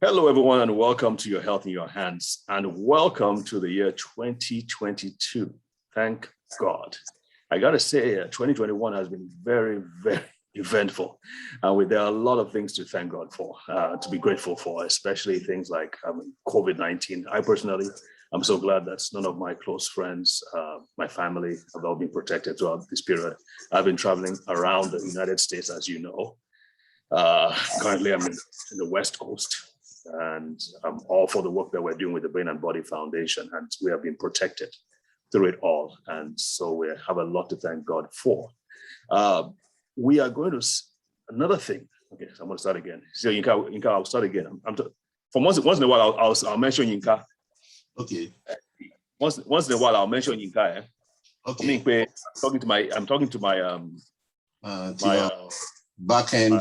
Hello, everyone, and welcome to Your Health in Your Hands, and welcome to the year 2022. Thank God. I got to say, 2021 has been very, very eventful. There are a lot of things to thank God for, to be grateful for, especially things like COVID-19. I personally, I'm so glad that none of my close friends, my family have all been protected throughout this period. I've been traveling around the United States, as you know. Currently, I'm in the West Coast. And I'm all for the work that we're doing with the Brain and Body Foundation, and we have been protected through it all. And so we have a lot to thank God for. We are going to, another thing. Okay, so I'm going to start again. So Yinka, I'll start again. For once in a while, I'll mention Yinka. Okay. Once in a while, I'll mention Yinka. Eh? Okay. I'm talking to my back end.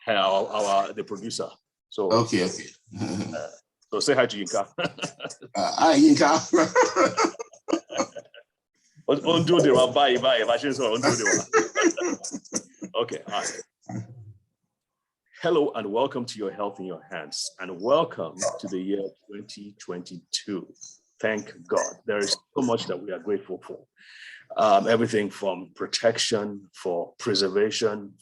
The producer. So okay. So say hi to Yinka. Hi, Yinka. Okay, all right. Hello and welcome to Your Health in Your Hands, and welcome to the year 2022. Thank God. There is so much that we are grateful for. Everything from protection, for preservation.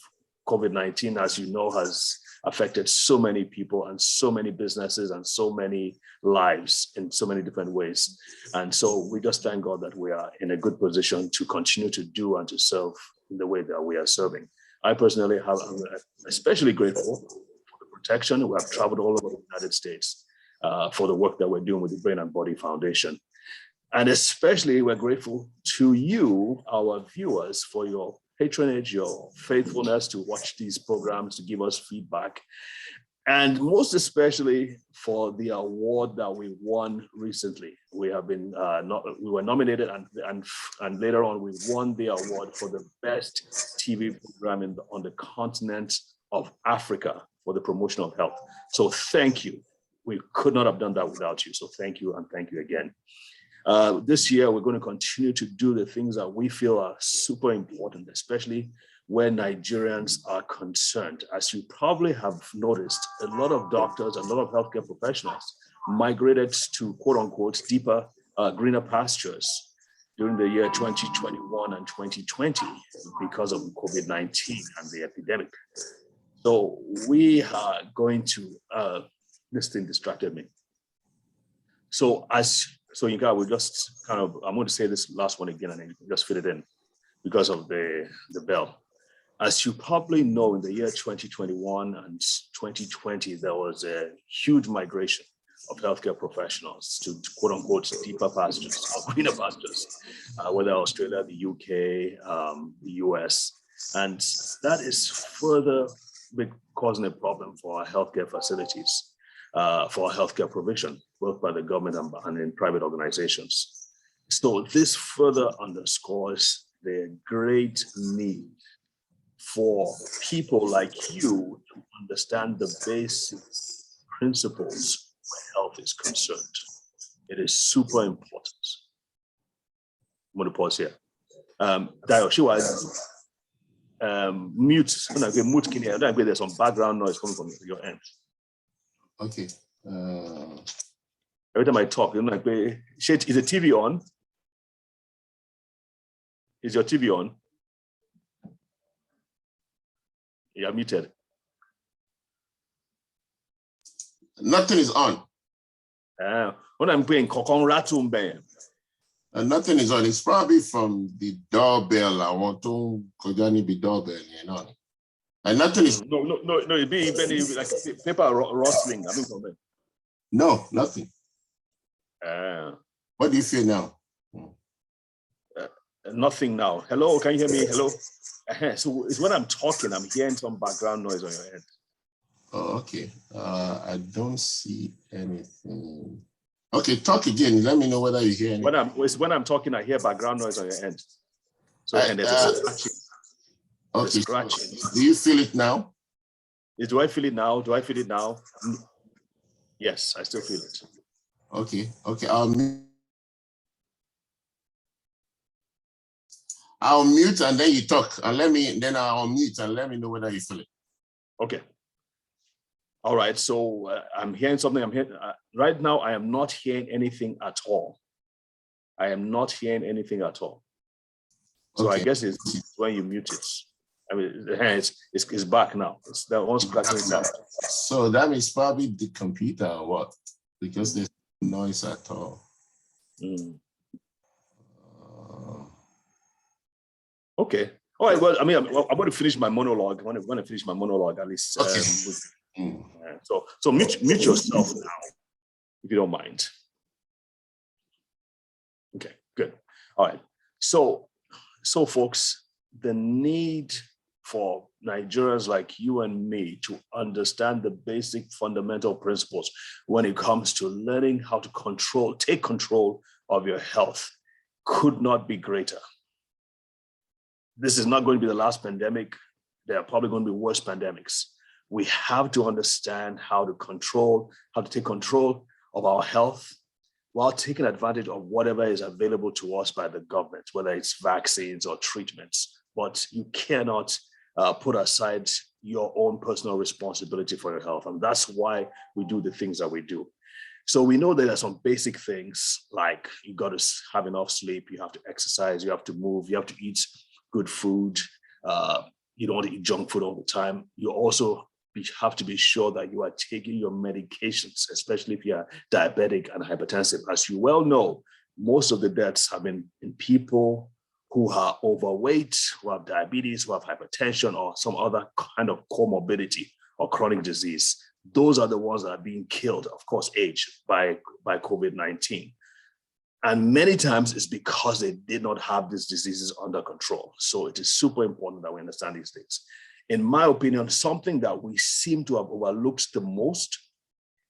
COVID-19, as you know, has affected so many people and so many businesses and so many lives in so many different ways. And so we just thank God that we are in a good position to continue to do and to serve in the way that we are serving. I personally am especially grateful for the protection. We have traveled all over the United States for the work that we're doing with the Brain and Body Foundation. And especially we're grateful to you, our viewers, for your patronage, your faithfulness to watch these programs, to give us feedback, and most especially for the award that we won recently. We have been we were nominated, and later on we won the award for the best TV program on the continent of Africa for the promotion of health. So thank you. We could not have done that without you. So thank you, and thank you again. This year, we're going to continue to do the things that we feel are super important, especially where Nigerians are concerned. As you probably have noticed, a lot of doctors, a lot of healthcare professionals migrated to quote unquote deeper, greener pastures during the year 2021 and 2020 because of COVID-19 and the epidemic. So we are going to, this thing distracted me. So Yinka, we just I'm going to say this last one again and then you can just fit it in because of the bell. As you probably know, in the year 2021 and 2020, there was a huge migration of healthcare professionals to quote unquote deeper pastures or greener pastures, whether Australia, the UK, the US. And that is further causing a problem for our healthcare facilities. For healthcare provision, both by the government and in private organizations. So this further underscores the great need for people like you to understand the basic principles where health is concerned. It is super important. I'm going to pause here. Dayo, she was mute. When I get mute, I don't think there's some background noise coming from your end. Okay. Every time I talk, I'm like, is the TV on? Is your TV on? You're muted. Nothing is on. When I'm playing Kokon Ratumbe. Nothing is on. It's probably from the doorbell. I want to Kojani be doorbell, you know. And nothing is. No. It'd be like paper rustling. I mean, no, nothing. What do you feel now? Nothing now. Hello, can you hear me? Hello. So it's when I'm talking, I'm hearing some background noise on your head. Oh, okay. I don't see anything. Okay, talk again. Let me know whether you hear anything. When I'm talking, I hear background noise on your end. So and there's a scratching. Okay. Scratching. Do you feel it now? Do I feel it now? Do I feel it now? Yes, I still feel it. Okay. I'll mute and then you talk and then I'll mute and let me know whether you feel it. Okay. All right, so I'm hearing something. I'm hearing right now. I am not hearing anything at all. I am not hearing anything at all. So Okay. I guess it's when you mute it. I mean, it's back now. It's that one's cracking sound. So that means probably the computer or what? Because there's no noise at all. Okay. All right. Well, I mean, I'm going to finish my monologue. I'm going to finish my monologue at least. Okay. So mute yourself now, if you don't mind. Okay. Good. All right. So folks, the need for Nigerians like you and me to understand the basic fundamental principles when it comes to learning how to take control of your health could not be greater. This is not going to be the last pandemic. There are probably going to be worse pandemics. We have to understand how to take control of our health while taking advantage of whatever is available to us by the government, whether it's vaccines or treatments. But you cannot put aside your own personal responsibility for your health. And that's why we do the things that we do. So we know there are some basic things like you got to have enough sleep, you have to exercise, you have to move, you have to eat good food. You don't want to eat junk food all the time. You also have to be sure that you are taking your medications, especially if you are diabetic and hypertensive. As you well know, most of the deaths have been in people who are overweight, who have diabetes, who have hypertension, or some other kind of comorbidity or chronic disease. Those are the ones that are being killed, of course, aged by COVID-19. And many times it's because they did not have these diseases under control. So it is super important that we understand these things. In my opinion, something that we seem to have overlooked the most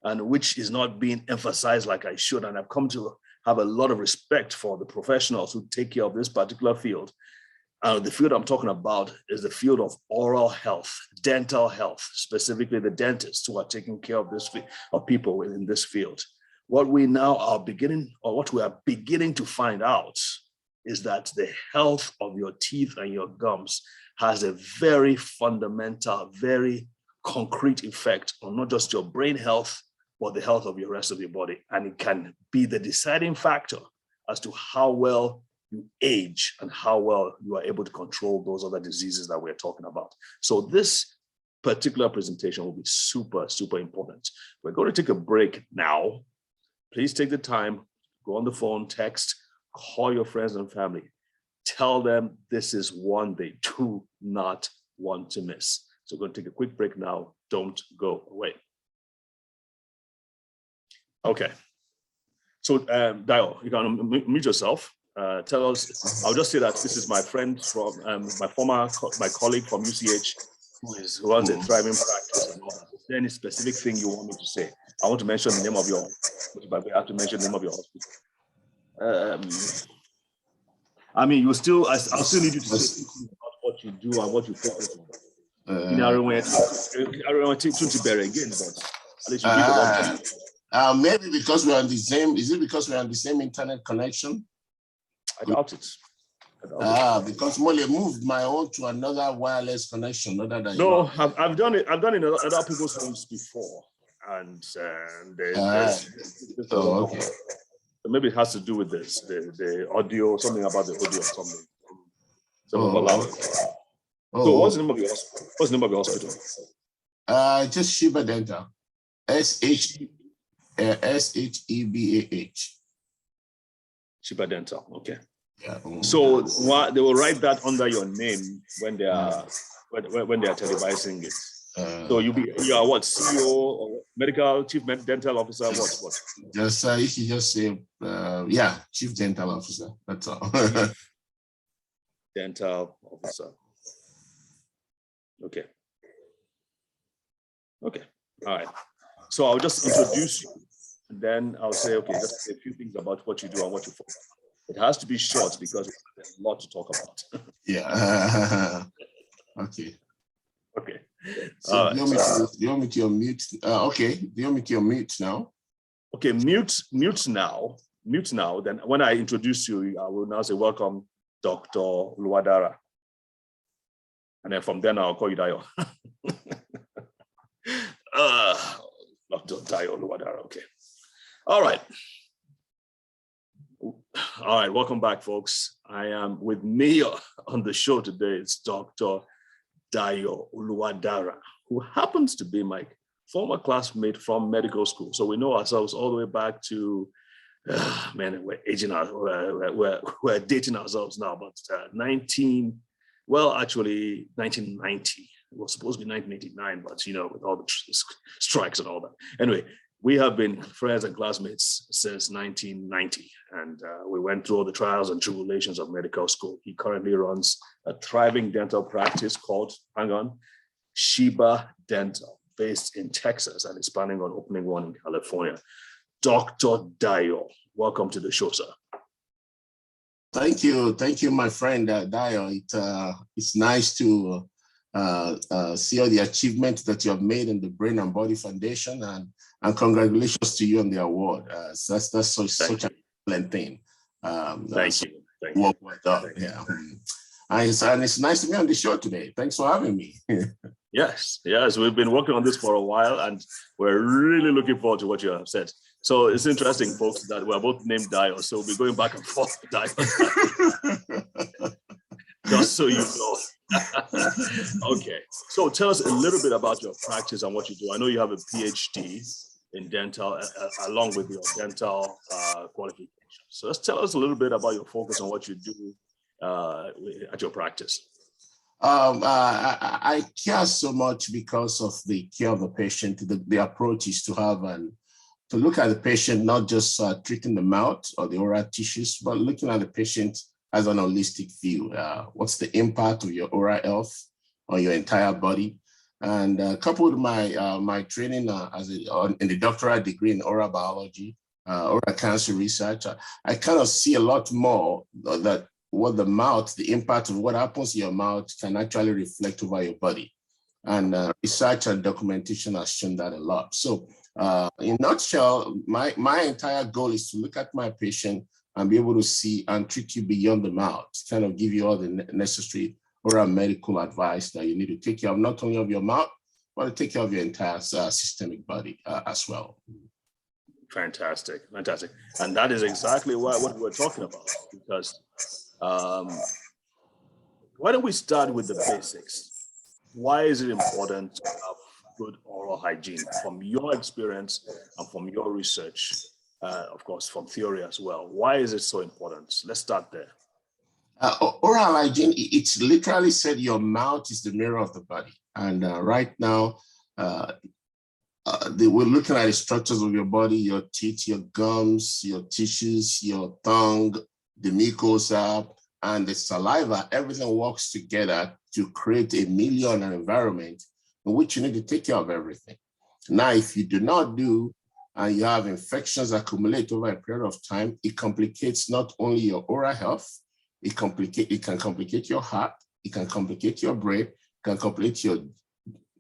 and which is not being emphasized like I should, and I've come to have a lot of respect for the professionals who take care of this particular field. The field I'm talking about is the field of oral health, dental health, specifically the dentists who are taking care of people in this field. What we are beginning to find out is that the health of your teeth and your gums has a very fundamental, very concrete effect on not just your brain health, but the health of the rest of your body. And it can be the deciding factor as to how well you age and how well you are able to control those other diseases that we're talking about. So this particular presentation will be super, super important. We're going to take a break now. Please take the time, go on the phone, text, call your friends and family. Tell them this is one they do not want to miss. So we're going to take a quick break now. Don't go away. Okay. So Dio, you can mute yourself. Tell us, I'll just say that this is my friend from my colleague from UCH who runs a thriving practice. Is there any specific thing you want me to say? I want to mention the name of your, but we have to mention the name of your hospital. I mean, I'll still need you to say about what you do and what you focus on. I don't want to bury again, but at least you think about that. Maybe because we're on the same, is it because we're on the same internet connection? I doubt it. Because Mole moved my own to another wireless connection other than no, I've done it. I've done it in other people's homes before, and okay. So maybe it has to do with this, the audio, something about the audio, something. So what's the name of your hospital? What's the name of your hospital? Just Sheba Dental. SHEBAH. Sheba Dental. Okay. Yeah. So they will write that under your name when they are televising it. So you are what, CEO or medical chief dental officer? What? Just you should just say chief dental officer. That's all. Dental officer. Okay. Okay. All right. So I'll just introduce you, and then I'll say, okay, just a few things about what you do and what you focus on. It has to be short because there's a lot to talk about. Yeah. Okay. Okay. So do you want me to unmute? Okay. Do you want me to unmute now? Okay, mute now. Mute now. Then when I introduce you, I will now say, welcome, Dr. Luadara. And then from then I'll call you Dio. Dr. Dayo Oluwadara. Okay. All right. All right. Welcome back, folks. I am with me on the show today. It's Dr. Dayo Oluwadara, who happens to be my former classmate from medical school. So we know ourselves all the way back to, man, we're aging out, we're dating ourselves now, but 1990. It was supposed to be 1989, but with all the strikes and all that. Anyway, we have been friends and classmates since 1990, and we went through all the trials and tribulations of medical school. He currently runs a thriving dental practice called, Sheba Dental, based in Texas, and is planning on opening one in California. Dr. Dayo, welcome to the show, sir. Thank you, my friend Dayo. It's nice to see all the achievements that you have made in the Brain and Body Foundation, and congratulations to you on the award. That's such an excellent thing. Thank you. Well done. Yeah. And it's nice to be on the show today. Thanks for having me. Yes, we've been working on this for a while, and we're really looking forward to what you have said. So it's interesting, folks, that we're both named Dayo, so we'll be going back and forth, Dayo. Just so you know. Okay, so tell us a little bit about your practice and what you do. I know you have a PhD in dental along with your dental qualification. So let's tell us a little bit about your focus on what you do at your practice. I care so much because of the care of the patient. The approach is to look at the patient, not just treating the mouth or the oral tissues, but looking at the patient as an holistic view. What's the impact of your oral health on your entire body? And coupled with my training in the doctoral degree in oral biology, oral cancer research, I kind of see a lot more that what the mouth, the impact of what happens in your mouth can actually reflect over your body. And research and documentation has shown that a lot. So in a nutshell, my entire goal is to look at my patient and be able to see and treat you beyond the mouth, kind of give you all the necessary oral medical advice that you need to take care of, not only of your mouth, but to take care of your entire systemic body as well. Fantastic. And that is exactly what we're talking about, because why don't we start with the basics? Why is it important to have good oral hygiene from your experience and from your research, of course, from theory as well? Why is it so important? Let's start there. Oral hygiene, it's literally said your mouth is the mirror of the body. And right now, we're looking at the structures of your body, your teeth, your gums, your tissues, your tongue, the mucosa, and the saliva. Everything works together to create a milieu and an environment in which you need to take care of everything. Now, if you do not do, and you have infections accumulate over a period of time, it complicates not only your oral health, it can complicate your heart, it can complicate your brain, it can complicate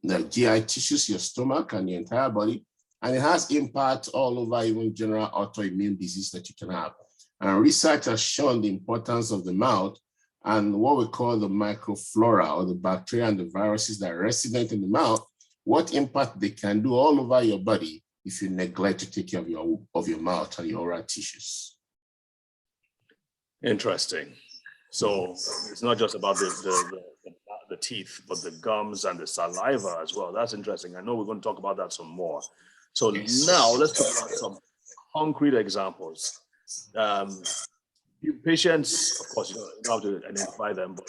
the GI tissues, your stomach, and your entire body. And it has impact all over even general autoimmune disease that you can have. And research has shown the importance of the mouth and what we call the microflora, or the bacteria and the viruses that are resident in the mouth, what impact they can do all over your body if you neglect to take care of your mouth and your oral tissues. Interesting. So it's not just about the teeth, but the gums and the saliva as well. That's interesting. I know we're going to talk about that some more. So now let's talk about some concrete examples. Patients, of course, you don't have to identify them, but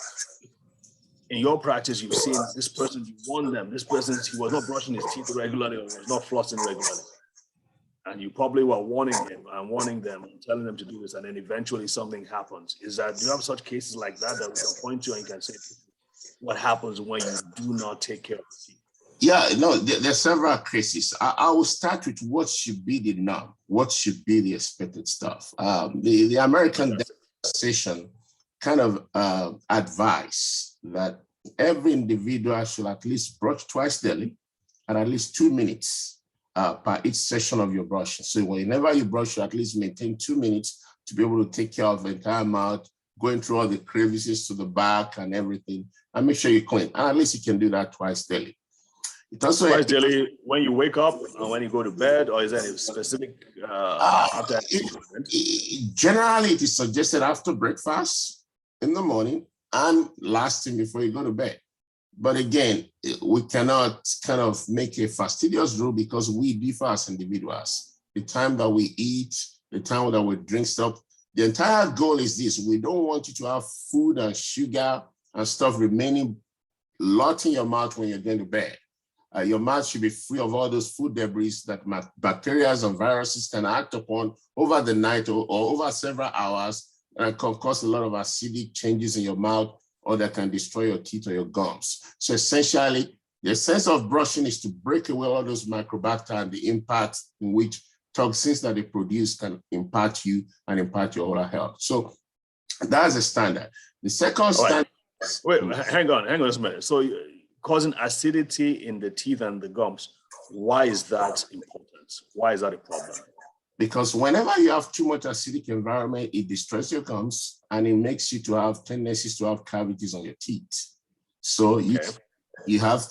in your practice, you've seen this person, you warn them, this person, he was not brushing his teeth regularly or was not flossing regularly. And you probably were warning him and warning them and telling them to do this, and then eventually something happens. Do you have such cases like that we can point to and you can say what happens when you do not take care of the teeth? Yeah, no, there's several cases. I will start with what should be the norm, what should be the expected stuff. The American Dental Association kind of advise that every individual should at least brush twice daily and at least 2 minutes per each session of your brushing. So whenever you brush, you at least maintain 2 minutes to be able to take care of the entire mouth, going through all the crevices to the back and everything, and make sure you clean. And at least you can do that twice daily. It also Twice daily when you wake up and when you go to bed, or is there any specific after? Generally, it is suggested after breakfast in the morning and last thing before you go to bed. But again, we cannot kind of make a fastidious rule because we differ as individuals. The time that we eat, the time that we drink stuff, the entire goal is this. We don't want you to have food and sugar and stuff remaining lot in your mouth when you're going to bed. Your mouth should be free of all those food debris that bacteria and viruses can act upon over the night or over several hours and can cause a lot of acidic changes in your mouth or that can destroy your teeth or your gums. So essentially, the essence of brushing is to break away all those microbacteria and the impact in which toxins that they produce can impact you and impact your oral health. So that's the standard. The second standard. Wait, hang on a minute. So causing acidity in the teeth and the gums, why is that important? Why is that a problem? Because whenever you have too much acidic environment, it destroys your gums and it makes you to have tendencies to have cavities on your teeth. So you have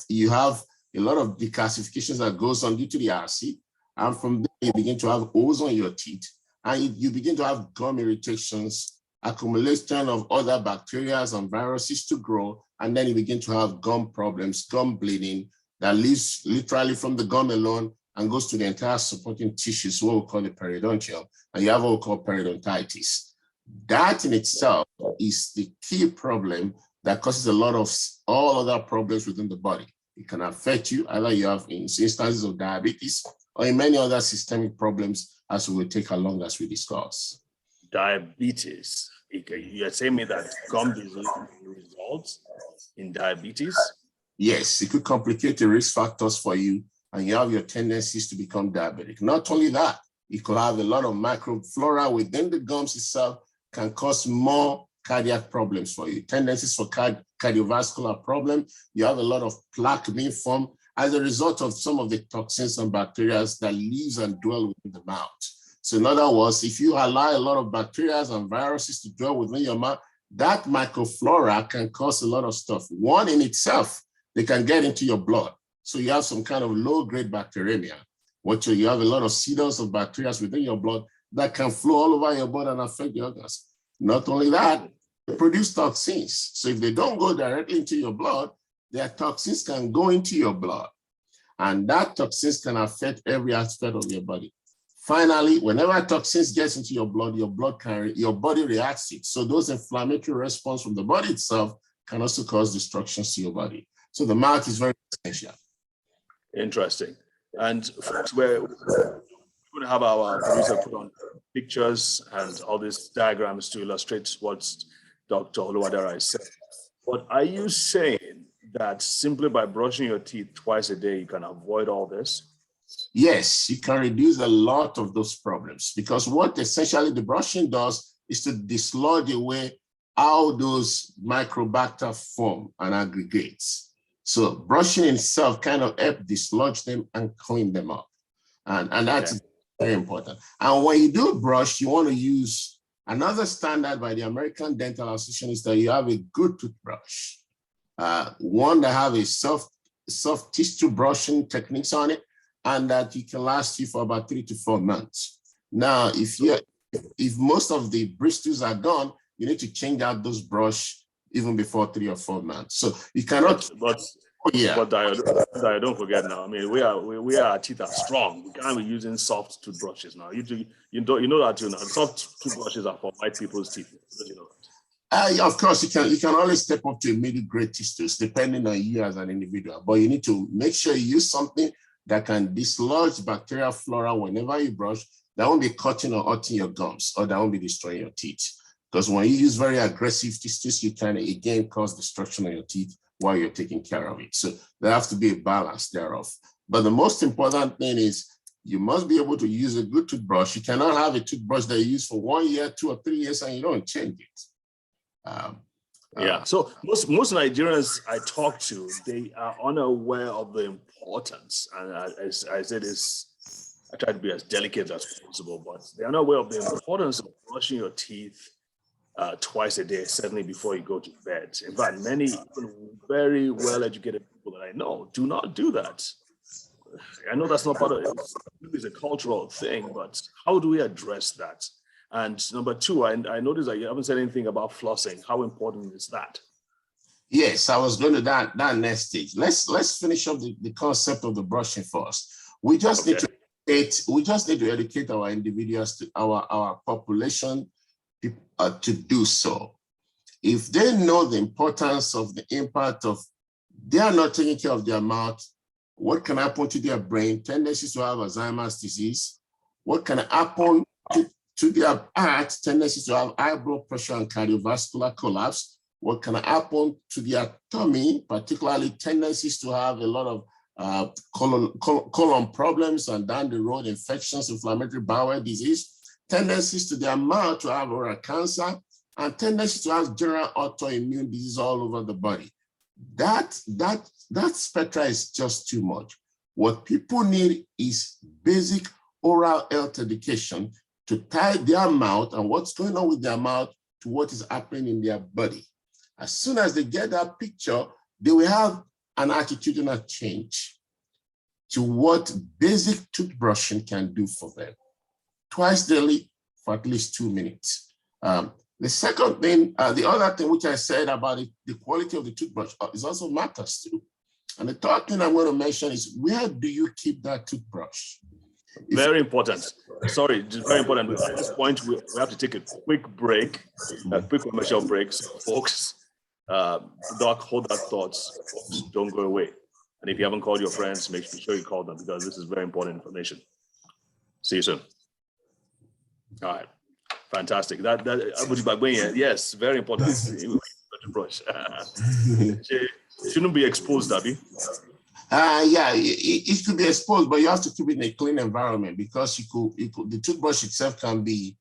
a lot of decalcifications that goes on due to the acid. And from there, you begin to have holes on your teeth and you begin to have gum irritations, accumulation of other bacteria and viruses to grow, and then you begin to have gum problems, gum bleeding that leaves literally from the gum alone and goes to the entire supporting tissues, what we call the periodontium, and you have what we call periodontitis. That in itself is the key problem that causes a lot of all other problems within the body. It can affect you, either you have instances of diabetes or in many other systemic problems, as we will take along as we discuss. Diabetes. You're saying me that gum disease results in diabetes? Yes, it could complicate the risk factors for you, and you have your tendencies to become diabetic. Not only that, it could have a lot of microflora within the gums itself, can cause more cardiac problems for you. Tendencies for cardiovascular problem. You have a lot of plaque being formed as a result of some of the toxins and bacteria that lives and dwell within the mouth. So in other words, if you allow a lot of bacteria and viruses to dwell within your mouth, that microflora can cause a lot of stuff. One in itself, they can get into your blood. So you have some kind of low-grade bacteremia, which you have a lot of seedlings of bacteria within your blood that can flow all over your body and affect your organs. Not only that, they produce toxins. So if they don't go directly into your blood, their toxins can go into your blood. And that toxins can affect every aspect of your body. Finally, whenever toxins gets into your body reacts to it. So those inflammatory response from the body itself can also cause destructions to your body. So the mouth is very essential. Interesting. And folks, we're going to have our producer put on pictures and all these diagrams to illustrate what Dr. Oluwadara is saying. But are you saying that simply by brushing your teeth twice a day, you can avoid all this? Yes, you can reduce a lot of those problems because what essentially the brushing does is to dislodge away how those microbacteria form and aggregates. So brushing itself kind of helps dislodge them and clean them up. And that's very important. And when you do brush, you want to use another standard by the American Dental Association is that you have a good toothbrush. One that have a soft tissue brushing techniques on it, and that it can last you for about 3 to 4 months. Now, if most of the bristles are gone, you need to change out those brush even before 3 or 4 months. So you cannot. But Dio, don't forget now. I mean, our teeth are strong. We can't be using soft toothbrushes now. You know that soft toothbrushes are for white people's teeth. You know that. Of course, you can always step up to a middle grade toothpaste depending on you as an individual. But you need to make sure you use something that can dislodge bacterial flora whenever you brush, that won't be cutting or hurting your gums, or that won't be destroying your teeth. Because when you use very aggressive toothpaste, you can again cause destruction of your teeth while you're taking care of it. So there has to be a balance thereof. But the most important thing is you must be able to use a good toothbrush. You cannot have a toothbrush that you use for 1 year, 2 or 3 years, and you don't change it. So most Nigerians I talk to, they are unaware of the importance, and I said this, I try to be as delicate as possible, but they are not aware of the importance of brushing your teeth twice a day, certainly before you go to bed. In fact, many very well-educated people that I know do not do that. I know that's not part of it. It's a cultural thing, but how do we address that? And number two, I noticed that you haven't said anything about flossing. How important is that? Yes, I was going to that next stage. Let's finish up the concept of the brushing first. We just need to educate our individuals, our population to do so. If they know the importance of the impact of they are not taking care of their mouth, what can happen to their brain, tendencies to have Alzheimer's disease, what can happen to their heart, tendencies to have high blood pressure and cardiovascular collapse, what can happen to their tummy, particularly tendencies to have a lot of colon problems and down the road infections, inflammatory bowel disease, tendencies to their mouth to have oral cancer, and tendencies to have general autoimmune disease all over the body. That spectra is just too much. What people need is basic oral health education to tie their mouth and what's going on with their mouth to what is happening in their body. As soon as they get that picture, they will have an attitudinal change to what basic toothbrushing can do for them. Twice daily for at least 2 minutes. The second thing, the other thing which I said about the quality of the toothbrush is also matters too. And the third thing I'm going to mention is, where do you keep that toothbrush? Very important. Sorry, very important. At this point, we have to take a quick break, a quick commercial break. So folks, Doc, hold that thoughts. Folks, don't go away. And if you haven't called your friends, make sure you call them, because this is very important information. See you soon. All right. Fantastic. Yes, very important. Brush. Shouldn't be exposed, Abby. Yeah, it could be exposed, but you have to keep it in a clean environment, because the toothbrush itself can be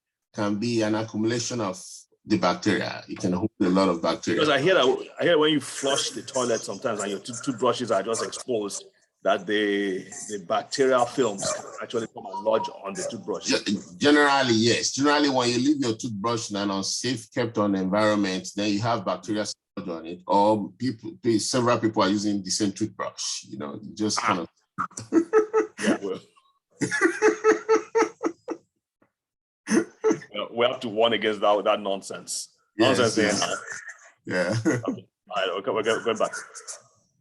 an accumulation of the bacteria. It can hold a lot of bacteria. Because I hear when you flush the toilet sometimes and your toothbrushes are just exposed, that the bacterial films actually come and lodge on the toothbrush. Generally, yes. Generally, when you leave your toothbrush in an unsafe, kept on environment, then you have bacteria on it, or several people are using the same toothbrush. You know, just kind of. Yeah, well. We have to warn against that nonsense. Yes, Nonsense. Yeah. Okay. All right, okay, we're going back.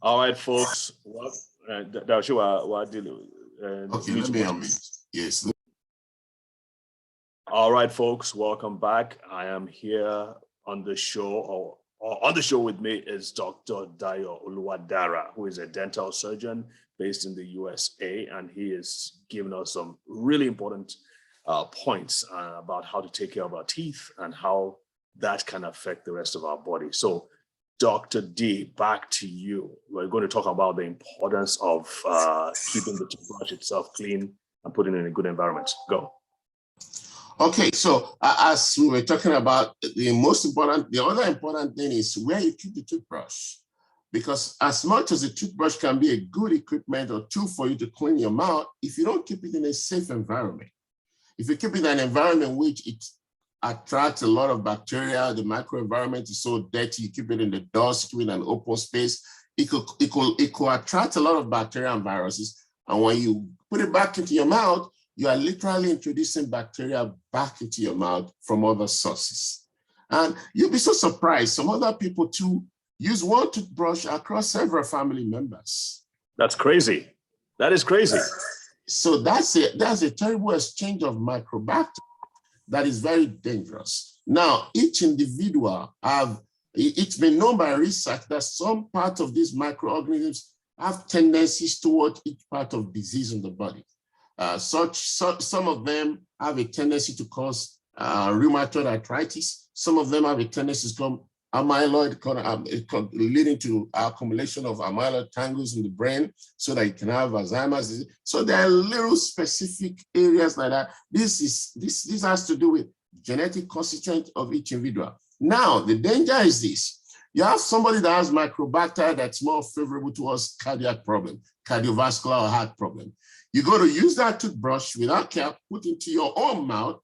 All right, folks. Okay, let me unmute. Yes. All right, folks, welcome back. I am here on the show, or on the show with me is Dr. Dayo Oluwadara, who is a dental surgeon based in the USA, and he is giving us some really important points about how to take care of our teeth and how that can affect the rest of our body. So, Dr. D, back to you. We're going to talk about the importance of keeping the toothbrush itself clean and putting it in a good environment. Go. Okay, so as we were talking about, the other important thing is where you keep the toothbrush. Because as much as a toothbrush can be a good equipment or tool for you to clean your mouth, if you don't keep it in a safe environment, if you keep it in an environment which it attracts a lot of bacteria, the microenvironment is so dirty, you keep it in the dust, keep it in an open space, it could attract a lot of bacteria and viruses. And when you put it back into your mouth, you are literally introducing bacteria back into your mouth from other sources. And you'll be so surprised. Some other people too use one toothbrush across several family members. That's crazy. That is crazy. So that's a terrible exchange of microbacteria that is very dangerous. Now, each individual it's been known by research that some part of these microorganisms have tendencies toward each part of disease in the body. Some of them have a tendency to cause rheumatoid arthritis. Some of them have a tendency to become amyloid, leading to accumulation of amyloid tangles in the brain, so that you can have Alzheimer's disease. So there are little specific areas like that. This has to do with genetic constituent of each individual. Now, the danger is this. You have somebody that has microbacteria that's more favorable towards cardiac problem, cardiovascular or heart problem. You go to use that toothbrush without care, put into your own mouth,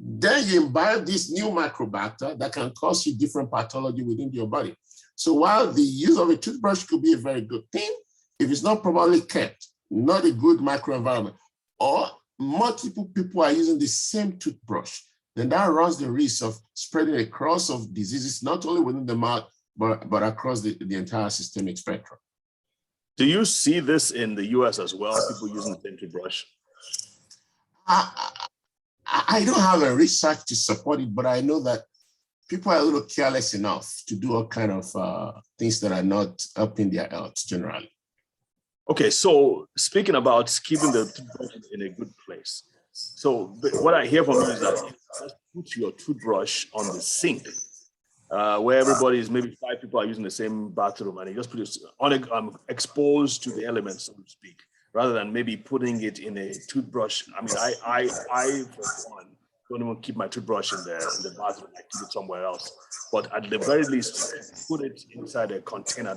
Then you imbibe this new microbacter that can cause you different pathology within your body. So while the use of a toothbrush could be a very good thing, if it's not properly kept, not a good microenvironment, or multiple people are using the same toothbrush, then that runs the risk of spreading across of diseases, not only within the mouth, but across the entire systemic spectrum. Do you see this in the US as well, people using the same toothbrush? I don't have a research to support it, but I know that people are a little careless enough to do all kind of things that are not helping their health generally. Okay, so speaking about keeping the toothbrush in a good place. So what I hear from you is that you just put your toothbrush on the sink, where everybody is, maybe 5 people are using the same bathroom, and you just put it on exposed to the elements, so to speak, rather than maybe putting it in a toothbrush. I mean, I for one, don't even keep my toothbrush in the bathroom. I keep it somewhere else. But at the very least, put it inside a container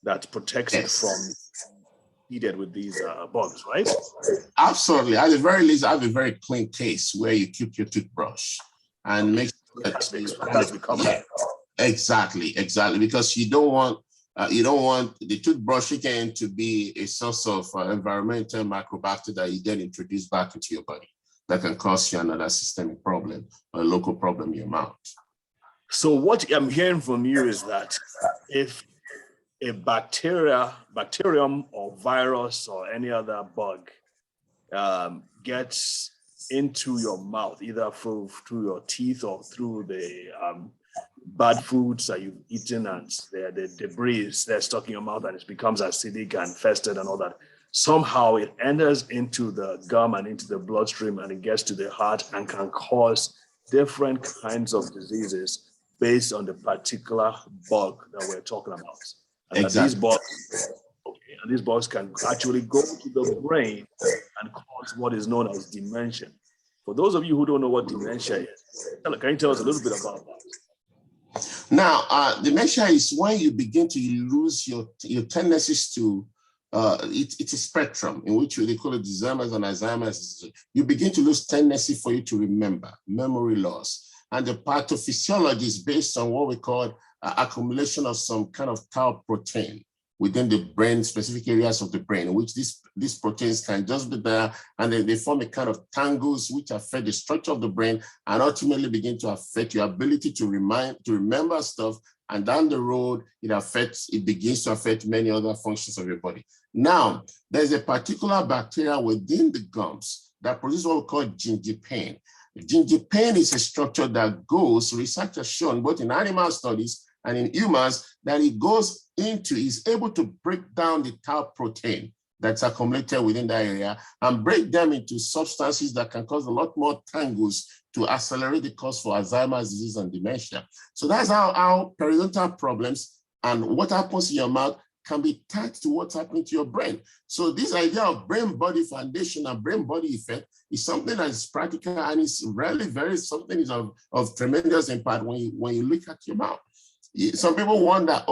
that protects it from heated with these bugs, right? Absolutely. At the very least, have a very clean case where you keep your toothbrush and make sure that exactly, because you don't want the toothbrush again to be a source of environmental microbacteria that you then introduce back into your body that can cause you another systemic problem, a local problem in your mouth. So what I'm hearing from you is that if a bacterium or virus or any other bug gets into your mouth, either through your teeth or through the bad foods that you've eaten and the debris that's stuck in your mouth and it becomes acidic and infested and all that, somehow it enters into the gum and into the bloodstream and it gets to the heart and can cause different kinds of diseases based on the particular bug that we're talking about. And exactly. These bugs can actually go to the brain and cause what is known as dementia. For those of you who don't know what dementia is, can you tell us a little bit about that? Now, dementia is when you begin to lose your tendencies to, it's a spectrum in which they call it Alzheimer's and Alzheimer's. You begin to lose tendency for you to remember, memory loss. And the pathophysiology is based on what we call accumulation of some kind of tau protein within the brain, specific areas of the brain, in which these proteins can just be there, and then they form a kind of tangles which affect the structure of the brain and ultimately begin to affect your ability to remember stuff. And down the road, it begins to affect many other functions of your body. Now, there's a particular bacteria within the gums that produces what we call gingipain. Gingipain is a structure that research has shown both in animal studies and in humans that it is able to break down the tau protein that's accumulated within that area and break them into substances that can cause a lot more tangles to accelerate the cause for Alzheimer's disease and dementia. So that's how periodontal problems and what happens in your mouth can be tied to what's happening to your brain. So this idea of brain-body foundation and brain-body effect is something that is practical and it's really something of tremendous impact when you look at your mouth. Some people wonder,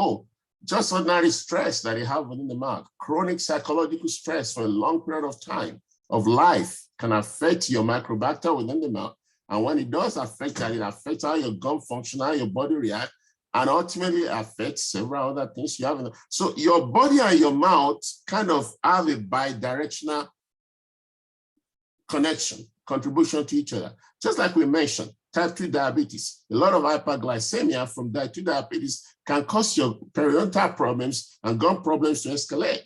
just ordinary stress that you have within the mouth, chronic psychological stress for a long period of time of life can affect your microbacter within the mouth. And when it does affect that, it affects how your gum function, how your body reacts, and ultimately affects several other things you have. So your body and your mouth kind of have a bidirectional contribution to each other. Just like we mentioned, type 2 diabetes, a lot of hyperglycemia from type 2 diabetes can cause your periodontal problems and gum problems to escalate.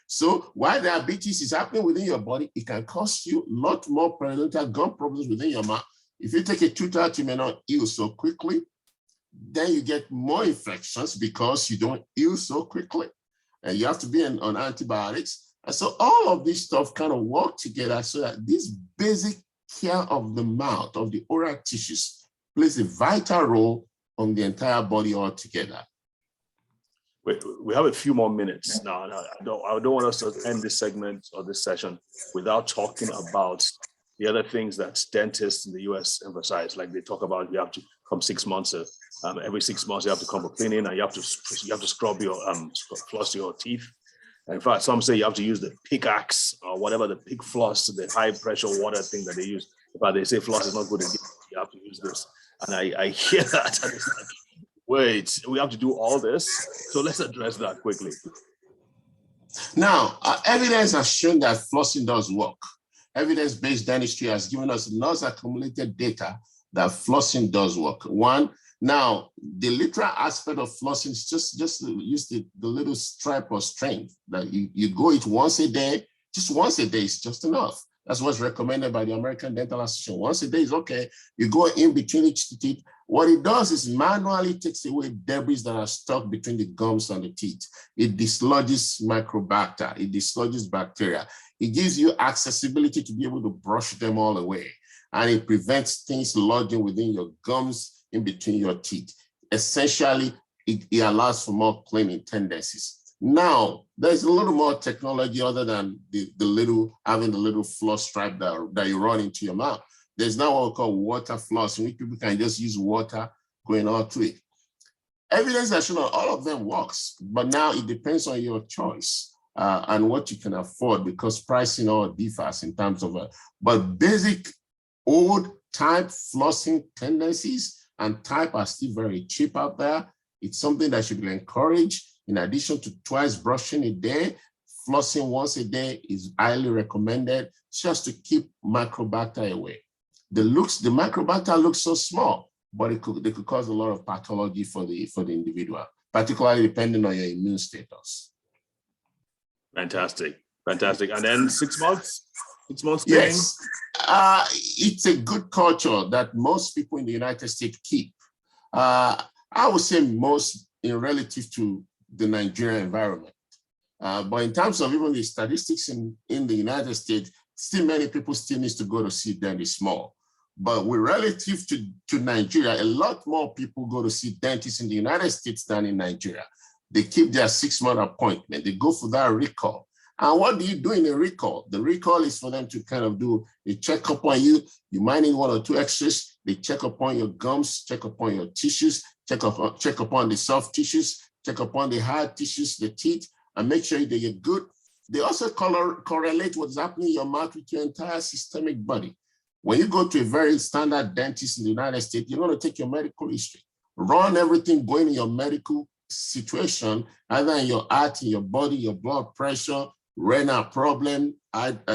So while diabetes is happening within your body, it can cause you a lot more periodontal gum problems within your mouth. If you take a tooth out, you may not heal so quickly. Then you get more infections because you don't heal so quickly. And you have to be on antibiotics. And so all of this stuff kind of work together so that this basic care of the mouth, of the oral tissues, plays a vital role on the entire body altogether. We have a few more minutes now. I don't want us to end this segment or this session without talking about the other things that dentists in the US emphasize. Like they talk about, you have to come 6 months. Every 6 months you have to come for cleaning, and you have to scrub your floss your teeth. And in fact, some say you have to use the pickaxe or whatever, the pig floss, the high pressure water thing that they use. But they say floss is not good again. You have to use this. And I hear that. And it's like, wait, we have to do all this? So let's address that quickly. Now, evidence has shown that flossing does work. Evidence-based dentistry has given us lots of accumulated data that flossing does work. One, now, the literal aspect of flossing is just use the little stripe or string that you go it once a day. Just once a day is just enough. That's what's recommended by the American Dental Association. Once a day is okay. You go in between each teeth. What it does is manually takes away debris that are stuck between the gums and the teeth. It dislodges microbacter. It dislodges bacteria. It gives you accessibility to be able to brush them all away. And it prevents things lodging within your gums in between your teeth. Essentially, it allows for more cleaning tendencies. Now, there's a little more technology other than having the little floss stripe that you run into your mouth. There's now what we call water floss, in which people can just use water going all through it. Evidence has shown all of them works, but now it depends on your choice and what you can afford, because pricing all differs in terms of, but basic old type flossing tendencies and type are still very cheap out there. It's something that should be encouraged. In addition to twice brushing a day, flossing once a day is highly recommended just to keep microbacter away. The microbacter looks so small, but they could cause a lot of pathology for the individual, particularly depending on your immune status. Fantastic, fantastic. And then 6 months? 6 months cleaning? Yes, it's a good culture that most people in the United States keep. I would say most in relative to the Nigerian environment. But in terms of even the statistics in the United States, still many people still need to go to see dentists more. But with relative to Nigeria, a lot more people go to see dentists in the United States than in Nigeria. They keep their 6-month appointment. They go for that recall. And what do you do in a recall? The recall is for them to kind of do a checkup on you. You might need 1 or 2 X-rays. They check upon your gums, check upon your tissues, check upon the soft tissues, check upon the hard tissues, the teeth, and make sure that you're good. They also correlate what's happening in your mouth with your entire systemic body. When you go to a very standard dentist in the United States, you're going to take your medical history, run everything going in your medical situation, either in your heart, in your body, your blood pressure, renal problem,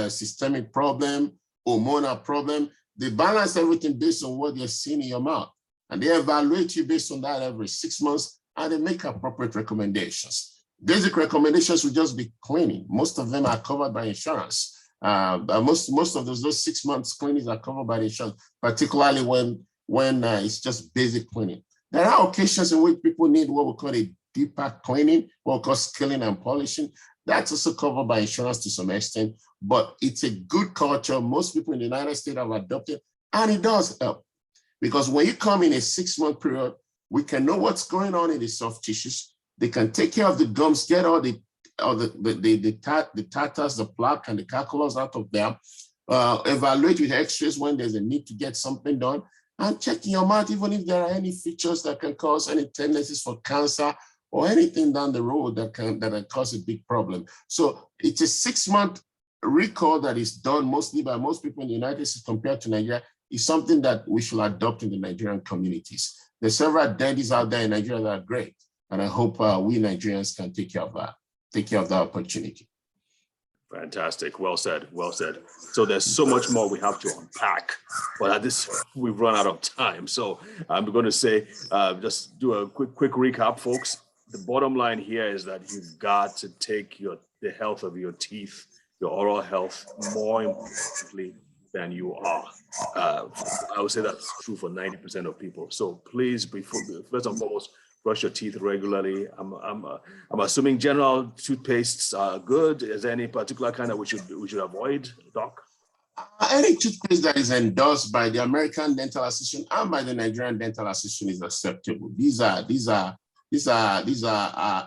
systemic problem, hormonal problem. They balance everything based on what they're seeing in your mouth. And they evaluate you based on that every 6 months, and they make appropriate recommendations. Basic recommendations will just be cleaning. Most of them are covered by insurance. Most of those 6 months cleanings are covered by the insurance, particularly when it's just basic cleaning. There are occasions in which people need what we call a deeper cleaning, what we call scaling and polishing. That's also covered by insurance to some extent, but it's a good culture most people in the United States have adopted, and it does help. Because when you come in a 6-month period, we can know what's going on in the soft tissues. They can take care of the gums, get all the tatters, the plaque, and the calculus out of them, evaluate with X-rays when there's a need to get something done, and check in your mouth even if there are any features that can cause any tendencies for cancer or anything down the road that can cause a big problem. So it's a 6-month recall that is done mostly by most people in the United States compared to Nigeria. Is something that we should adopt in the Nigerian communities. There's several dentists out there in Nigeria that are great, and I hope we Nigerians can take care of that opportunity. Fantastic. Well said. Well said. So there's so much more we have to unpack, but at this, we've run out of time. So I'm going to say, just do a quick recap, folks. The bottom line here is that you've got to take the health of your teeth, your oral health, more importantly than you are. I would say that's true for 90% of people. So please, first and foremost, brush your teeth regularly. I'm assuming general toothpastes are good. Is there any particular kind that we should avoid, Doc? Any toothpaste that is endorsed by the American Dental Association and by the Nigerian Dental Association is acceptable. These are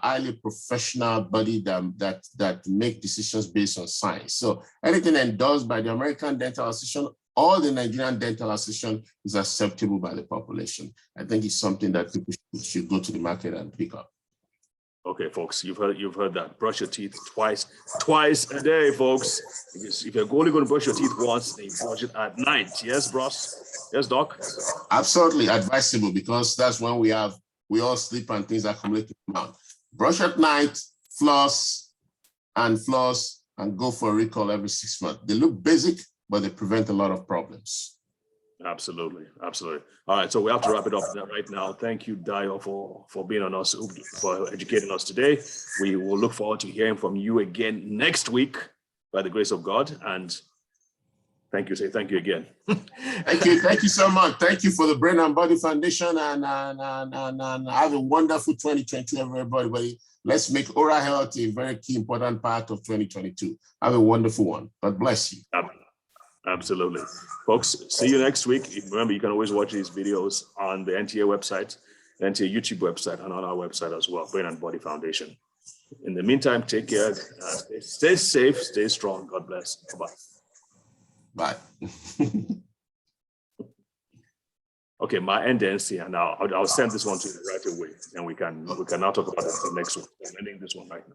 highly professional body that make decisions based on science. So anything endorsed by the American Dental Association or the Nigerian Dental Association is acceptable by the population. I think it's something that people should go to the market and pick up. Okay, folks, you've heard that. Brush your teeth twice a day, folks. Because if you're only going to brush your teeth once, then you brush it at night. Yes, bros? Yes, doc? Absolutely advisable, because that's when we all sleep and things accumulate in the mouth. Brush at night, floss, and go for a recall every 6 months. They look basic, but they prevent a lot of problems. Absolutely, absolutely. All right, so we have to wrap it up right now. Thank you, Dio, for being on us, for educating us today. We will look forward to hearing from you again next week by the grace of God. And thank you again. Thank you so much. Thank you for the Brain and Body Foundation, and have a wonderful 2022, everybody. Let's make oral health a very key, important part of 2022. Have a wonderful one. God bless you. Absolutely. Folks, see you next week. Remember, you can always watch these videos on the NTA website, the NTA YouTube website, and on our website as well, Brain and Body Foundation. In the meantime, take care. Stay safe, stay strong. God bless. Bye-bye. Bye. Okay, my NDNC, and I'll send this one to you right away, and we can now talk about the next one. I'm ending this one right now.